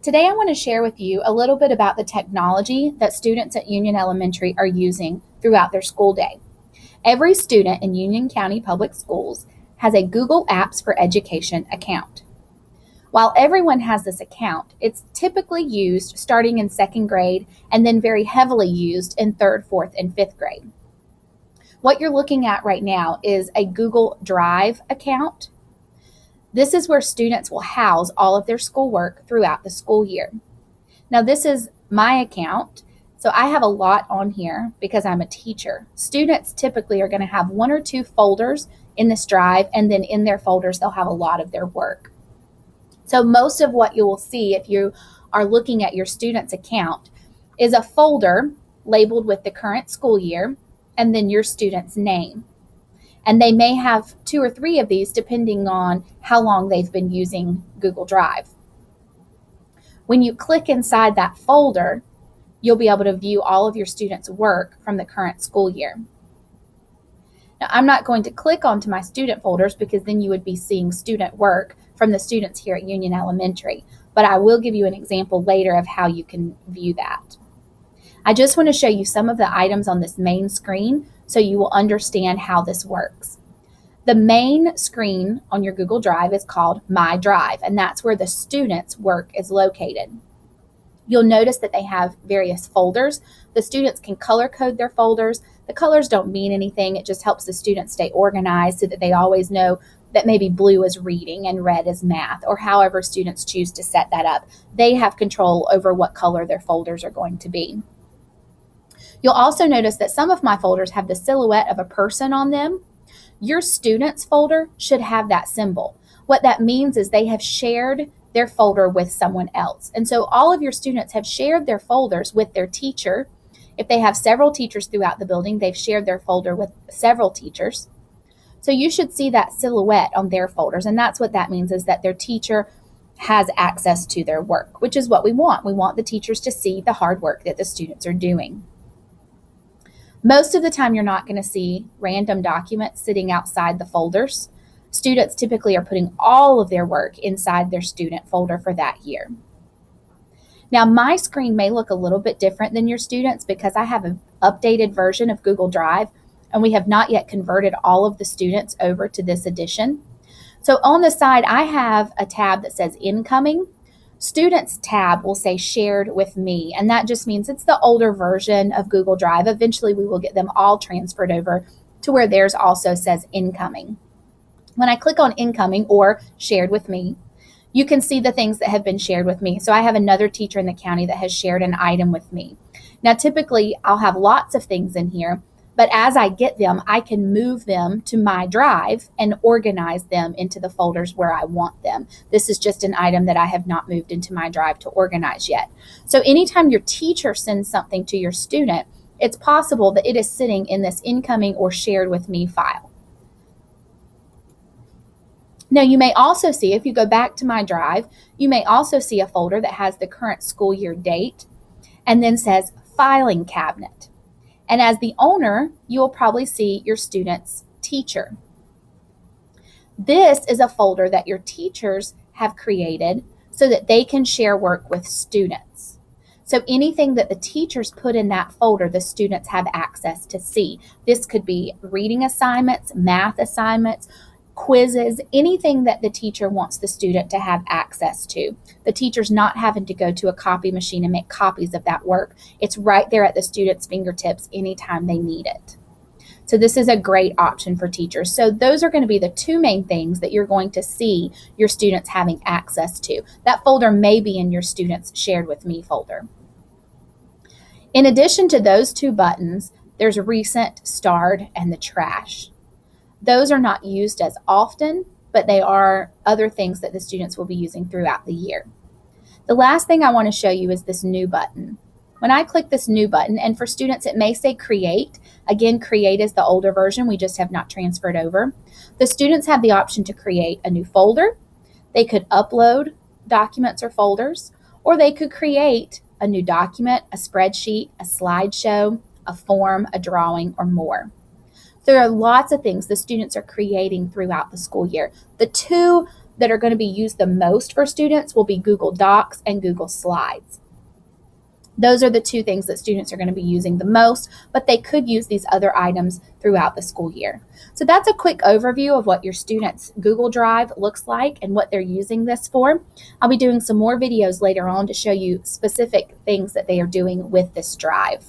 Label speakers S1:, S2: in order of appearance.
S1: Today I want to share with you a little bit about the technology that students at Union Elementary are using throughout their school day. Every student in Union County Public Schools has a Google Apps for Education account. While everyone has this account, it's typically used starting in second grade and then very heavily used in third, fourth, and fifth grade. What you're looking at right now is a Google Drive account. This is where students will house all of their schoolwork throughout the school year. Now, this is my account, so I have a lot on here because I'm a teacher. Students typically are going to have one or two folders in this drive, and then in their folders, they'll have a lot of their work. So most of what you will see if you are looking at your student's account is a folder labeled with the current school year and then your student's name. And they may have two or three of these depending on how long they've been using Google Drive. When you click inside that folder, you'll be able to view all of your students' work from the current school year. Now, I'm not going to click onto my student folders because then you would be seeing student work from the students here at Union Elementary, but I will give you an example later of how you can view that. I just want to show you some of the items on this main screen so you will understand how this works. The main screen on your Google Drive is called My Drive, and that's where the students' work is located. You'll notice that they have various folders. The students can color code their folders. The colors don't mean anything. It just helps the students stay organized so that they always know that maybe blue is reading and red is math, or however students choose to set that up. They have control over what color their folders are going to be. You'll also notice that some of my folders have the silhouette of a person on them. Your students folder should have that symbol. What that means is they have shared their folder with someone else. And so all of your students have shared their folders with their teacher. If they have several teachers throughout the building, they've shared their folder with several teachers. So you should see that silhouette on their folders. And that's what that means, is that their teacher has access to their work, which is what we want. We want the teachers to see the hard work that the students are doing. Most of the time, you're not going to see random documents sitting outside the folders. Students typically are putting all of their work inside their student folder for that year. Now, my screen may look a little bit different than your students because I have an updated version of Google Drive, and we have not yet converted all of the students over to this edition. So on the side, I have a tab that says Incoming. Students tab will say Shared with Me, and that just means it's the older version of Google Drive. Eventually, we will get them all transferred over to where theirs also says Incoming. When I click on Incoming or Shared with Me, you can see the things that have been shared with me. So I have another teacher in the county that has shared an item with me. Now, typically, I'll have lots of things in here, but as I get them, I can move them to my drive and organize them into the folders where I want them. This is just an item that I have not moved into my drive to organize yet. So anytime your teacher sends something to your student, it's possible that it is sitting in this Incoming or Shared with Me file. Now, you may also see, if you go back to my drive, you may also see a folder that has the current school year date and then says Filing Cabinet. And as the owner, you'll probably see your student's teacher. This is a folder that your teachers have created so that they can share work with students. So anything that the teachers put in that folder, the students have access to see. This could be reading assignments, math assignments, quizzes, anything that the teacher wants the student to have access to. The teacher's not having to go to a copy machine and make copies of that work. It's right there at the student's fingertips anytime they need it. So this is a great option for teachers. So those are going to be the two main things that you're going to see your students having access to. That folder may be in your students' Shared with Me folder. In addition to those two buttons, there's Recent, Starred, and the Trash. Those are not used as often, but they are other things that the students will be using throughout the year. The last thing I want to show you is this New button. When I click this New button, and for students it may say Create. Again, Create is the older version. We just have not transferred over. The students have the option to create a new folder. They could upload documents or folders, or they could create a new document, a spreadsheet, a slideshow, a form, a drawing, or more. There are lots of things the students are creating throughout the school year. The two that are going to be used the most for students will be Google Docs and Google Slides. Those are the two things that students are going to be using the most, but they could use these other items throughout the school year. So that's a quick overview of what your students' Google Drive looks like and what they're using this for. I'll be doing some more videos later on to show you specific things that they are doing with this drive.